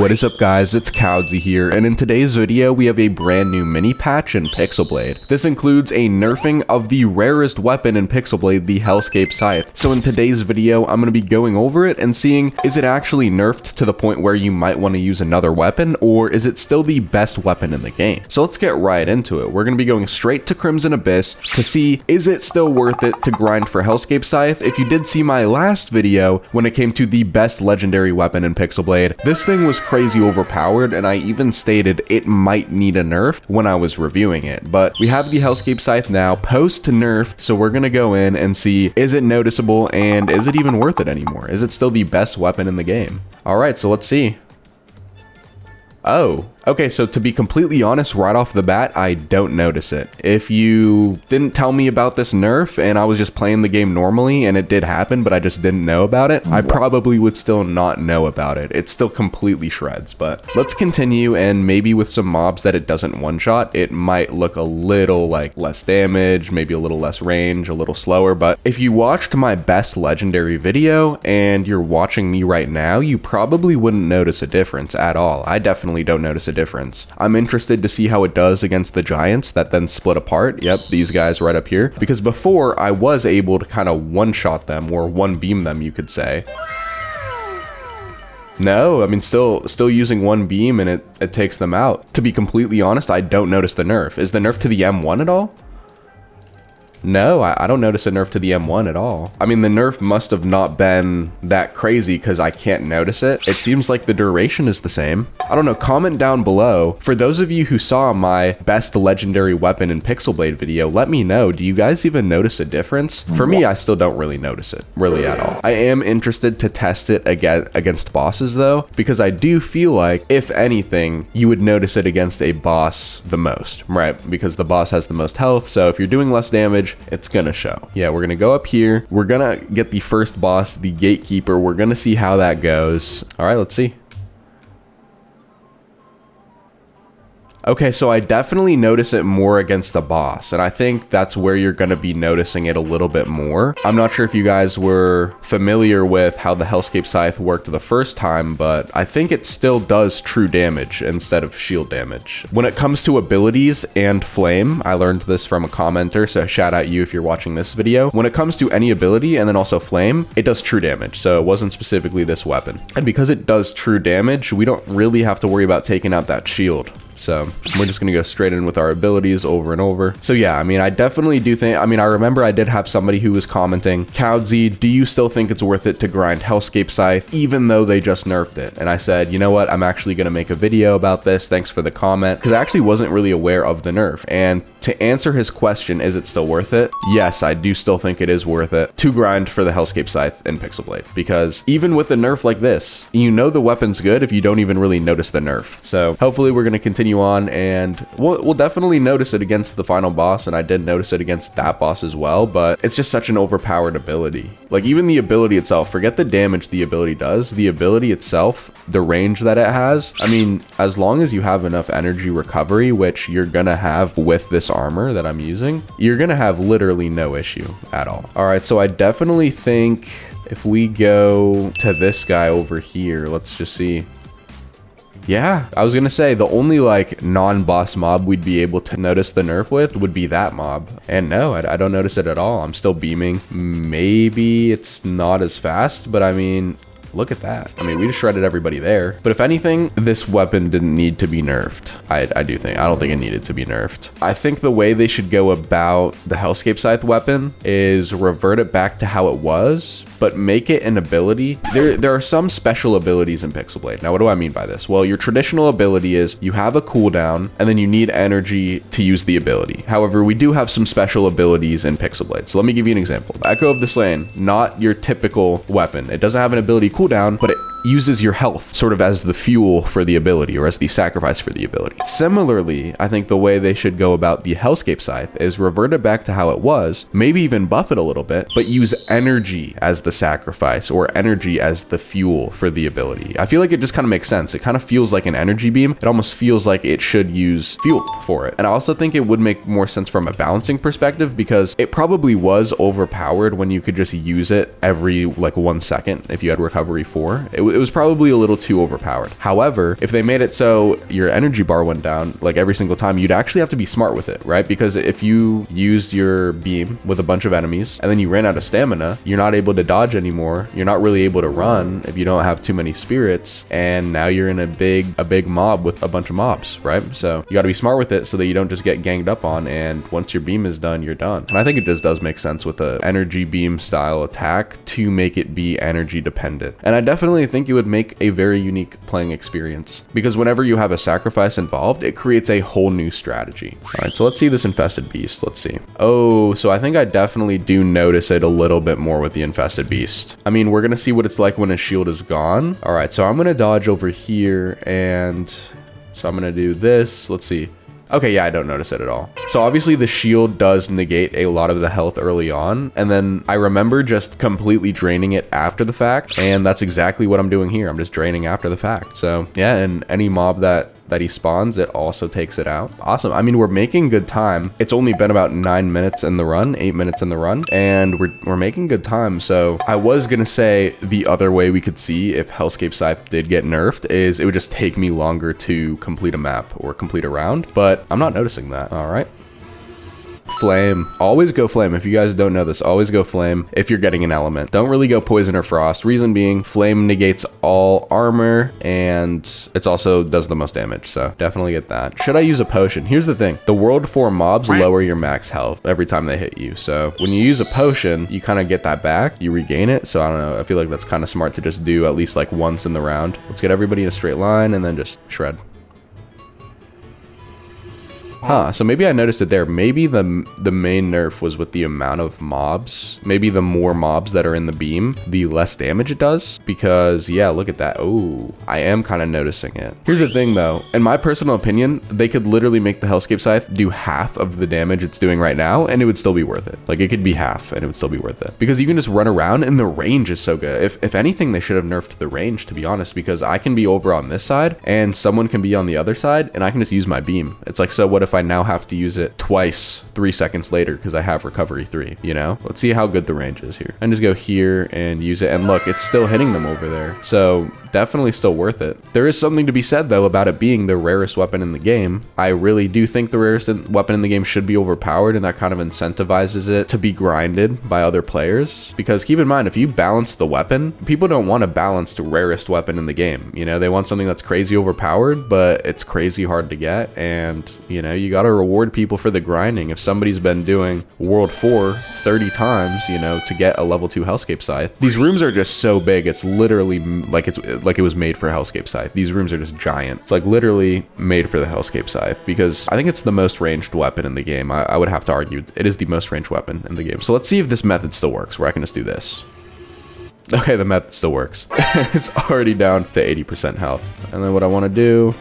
What is up guys, it's Cowdsy here, and in today's video we have a brand new mini patch in Pixel Blade. This includes a nerfing of the rarest weapon in Pixel Blade, the Hellscape Scythe. So in today's video I'm going to be going over it and seeing, is it actually nerfed to the point where you might want to use another weapon, or is it still the best weapon in the game? So let's get right into it. We're going to be going straight to Crimson Abyss to see, is it still worth it to grind for Hellscape Scythe? If you did see my last video when it came to the best legendary weapon in Pixel Blade, this thing was crazy overpowered, and I even stated it might need a nerf when I was reviewing it. But we have the Hellscape Scythe now post nerf, so we're gonna go in and see, is it noticeable and is it even worth it anymore? Is it still the best weapon in the game? All right, so let's see. Oh, okay, so to be completely honest, right off the bat, I don't notice it. If you didn't tell me about this nerf and I was just playing the game normally and it did happen, but I just didn't know about it, I probably would still not know about it. It still completely shreds, but let's continue, and maybe with some mobs that it doesn't one-shot, it might look a little like less damage, maybe a little less range, a little slower. But if you watched my best legendary video and you're watching me right now, you probably wouldn't notice a difference at all. I definitely don't notice a difference. I'm interested to see how it does against the giants that then split apart. Yep, these guys right up here. Because before I was able to kind of one-shot them, or one beam them, you could say. No, I mean, still using one beam and it takes them out. To be completely honest, I don't notice the nerf. Is the nerf to the M1 at all? No, I don't notice a nerf to the M1 at all. I mean, the nerf must have not been that crazy because I can't notice it. It seems like the duration is the same. I don't know, comment down below. For those of you who saw my best legendary weapon in Pixel Blade video, let me know, do you guys even notice a difference? For me, I still don't really notice it, really at all. I am interested to test it again against bosses though, because I do feel like, if anything, you would notice it against a boss the most, right? Because the boss has the most health, so if you're doing less damage, it's gonna show. Yeah, we're gonna go up here. We're gonna get the first boss, the Gatekeeper. We're gonna see how that goes. All right, let's see. Okay, so I definitely notice it more against the boss, and I think that's where you're going to be noticing it a little bit more. I'm not sure if you guys were familiar with how the Hellscape Scythe worked the first time, but I think it still does true damage instead of shield damage. When it comes to abilities and flame, I learned this from a commenter, so shout out you if you're watching this video. When it comes to any ability and then also flame, it does true damage, so it wasn't specifically this weapon. And because it does true damage, we don't really have to worry about taking out that shield. So we're just gonna go straight in with our abilities over and over. So yeah, I mean, I definitely do think, I mean, I remember I did have somebody who was commenting, Cowdsy, do you still think it's worth it to grind Hellscape Scythe even though they just nerfed it? And I said, you know what, I'm actually gonna make a video about this. Thanks for the comment, because I actually wasn't really aware of the nerf. And to answer his question, is it still worth it? Yes, I do still think it is worth it to grind for the Hellscape Scythe in Pixel Blade, because even with a nerf like this, you know the weapon's good if you don't even really notice the nerf. So hopefully we're gonna continue on, and we'll definitely notice it against the final boss, and I did notice it against that boss as well, but it's just such an overpowered ability. Like, even the ability itself, forget the damage the ability does, the ability itself, the range that it has, I mean, as long as you have enough energy recovery, which you're gonna have with this armor that I'm using, you're gonna have literally no issue at all. All right, so I definitely think if we go to this guy over here, let's just see. Yeah, I was gonna say the only like non-boss mob we'd be able to notice the nerf with would be that mob, and no, I don't notice it at all. I'm still beaming. Maybe it's not as fast, but I mean, look at that. I mean, we just shredded everybody there. But if anything, this weapon didn't need to be nerfed. I don't think it needed to be nerfed. I think the way they should go about the Hellscape Scythe weapon is revert it back to how it was, but make it an ability. There are some special abilities in Pixel Blade. Now, what do I mean by this? Well, your traditional ability is you have a cooldown and then you need energy to use the ability. However, we do have some special abilities in Pixel Blade. So let me give you an example. Echo of the Slain, not your typical weapon. It doesn't have an ability cooldown, but it uses your health sort of as the fuel for the ability, or as the sacrifice for the ability. Similarly, I think the way they should go about the Hellscape Scythe is revert it back to how it was, maybe even buff it a little bit, but use energy as the sacrifice, or energy as the fuel for the ability. I feel like it just kind of makes sense. It kind of feels like an energy beam. It almost feels like it should use fuel for it. And I also think it would make more sense from a balancing perspective, because it probably was overpowered when you could just use it every like 1 second if you had recovery 4. it was probably a little too overpowered. However, if they made it so your energy bar went down like every single time, you'd actually have to be smart with it, right? Because if you used your beam with a bunch of enemies and then you ran out of stamina, you're not able to dodge anymore. You're not really able to run if you don't have too many spirits, and now you're in a big mob with a bunch of mobs, right? So you got to be smart with it so that you don't just get ganged up on, and once your beam is done, you're done. And I think it just does make sense with a energy beam style attack to make it be energy dependent. And I definitely think it would make a very unique playing experience, because whenever you have a sacrifice involved, it creates a whole new strategy. All right, so let's see this infested beast. Let's see. Oh, so I think I definitely do notice it a little bit more with the infested beast. I mean, we're gonna see what it's like when his shield is gone. All right, so I'm gonna dodge over here, and so I'm gonna do this. Let's see. Okay, yeah, I don't notice it at all. So obviously the shield does negate a lot of the health early on, and then I remember just completely draining it after the fact, and that's exactly what I'm doing here. I'm just draining after the fact. So yeah, and any mob that he spawns, it also takes it out. Awesome. I mean, we're making good time. It's only been about 9 minutes in the run, 8 minutes in the run, and we're making good time. So I was gonna say the other way we could see if Hellscape Scythe did get nerfed is it would just take me longer to complete a map or complete a round, but I'm not noticing that. All right. Flame. Always go flame. If you guys don't know this, always go flame if you're getting an element. Don't really go poison or frost. Reason being, flame negates all armor, and it's also does the most damage, so definitely get that. Should I use a potion? Here's the thing. The World 4 mobs lower your max health every time they hit you, so when you use a potion, you kind of get that back. You regain it, so I don't know. I feel like that's kind of smart to just do at least like once in the round. Let's get everybody in a straight line and then just shred. Huh, so maybe I noticed it there. Maybe the main nerf was with the amount of mobs. Maybe the more mobs that are in the beam, the less damage it does. Because, yeah, look at that. Oh, I am kind of noticing it. Here's the thing, though. In my personal opinion, they could literally make the Hellscape Scythe do half of the damage it's doing right now, and it would still be worth it. Like, it could be half, and it would still be worth it. Because you can just run around, and the range is so good. If anything, they should have nerfed the range, to be honest, because I can be over on this side, and someone can be on the other side, and I can just use my beam. It's like, so what if I now have to use it twice 3 seconds later because I have recovery 3, you know? Let's see how good the range is here. And just go here and use it, and look, it's still hitting them over there. So definitely still worth it. There is something to be said, though, about it being the rarest weapon in the game. I really do think the rarest weapon in the game should be overpowered, and that kind of incentivizes it to be grinded by other players. Because keep in mind, if you balance the weapon, people don't want a balanced rarest weapon in the game. You know, they want something that's crazy overpowered, but it's crazy hard to get. And, you know, you got to reward people for the grinding. If somebody's been doing World 4 30 times, you know, to get a level 2 Hellscape Scythe, these rooms are just so big. It's literally like it was made for Hellscape Scythe. These rooms are just giant. It's like literally made for the Hellscape Scythe, because I think it's the most ranged weapon in the game. I would have to argue it is the most ranged weapon in the game. So let's see if this method still works, where I can just do this. Okay, the method still works. It's already down to 80% health. And then what I want to do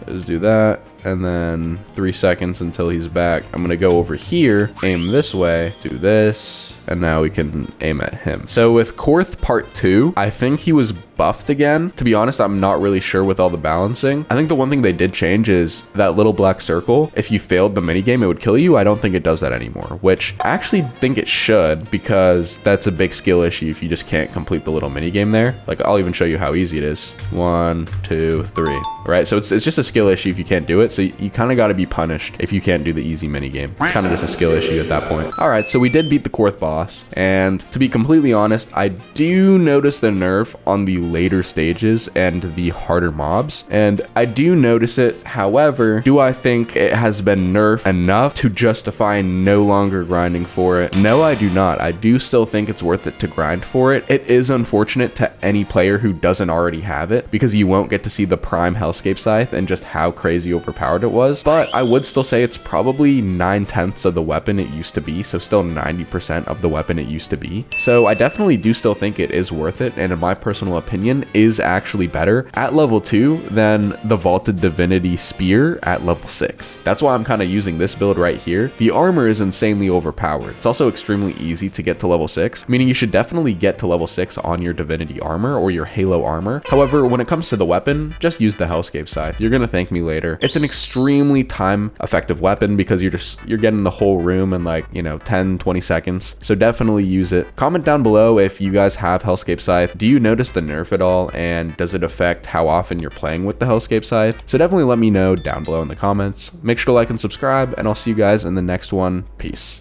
is do that, and then 3 seconds until he's back. I'm gonna go over here, aim this way, do this, and now we can aim at him. So with Korth Part 2, I think he was buffed again. To be honest, I'm not really sure with all the balancing. I think the one thing they did change is that little black circle. If you failed the minigame, it would kill you. I don't think it does that anymore, which I actually think it should, because that's a big skill issue if you just can't complete the little minigame there. Like, I'll even show you how easy it is. 1, 2, 3, right? So it's just a skill issue if you can't do it. So you kind of got to be punished if you can't do the easy minigame. It's kind of just a skill issue at that point. All right, so we did beat the Korth boss. And to be completely honest, I do notice the nerf on the later stages and the harder mobs. And I do notice it. However, do I think it has been nerfed enough to justify no longer grinding for it? No, I do not. I do still think it's worth it to grind for it. It is unfortunate to any player who doesn't already have it, because you won't get to see the prime Hellscape Scythe and just how crazy overpowered it was. But I would still say it's probably 9/10 of the weapon it used to be. So still 90% of the weapon it used to be. So I definitely do still think it is worth it. And in my personal opinion, opinion, is actually better at level 2 than the Vaulted Divinity Spear at level 6. That's why I'm kind of using this build right here. The armor is insanely overpowered. It's also extremely easy to get to level 6, meaning you should definitely get to level 6 on your Divinity armor or your Halo armor. However, when it comes to the weapon, just use the Hellscape Scythe. You're gonna thank me later. It's an extremely time effective weapon because you're getting the whole room in like, you know, 10-20 seconds. So definitely use it. Comment down below if you guys have Hellscape Scythe. Do you notice the nerf at all, and does it affect how often you're playing with the Hellscape Scythe? So definitely let me know down below in the comments. Make sure to like and subscribe, and I'll see you guys in the next one. Peace.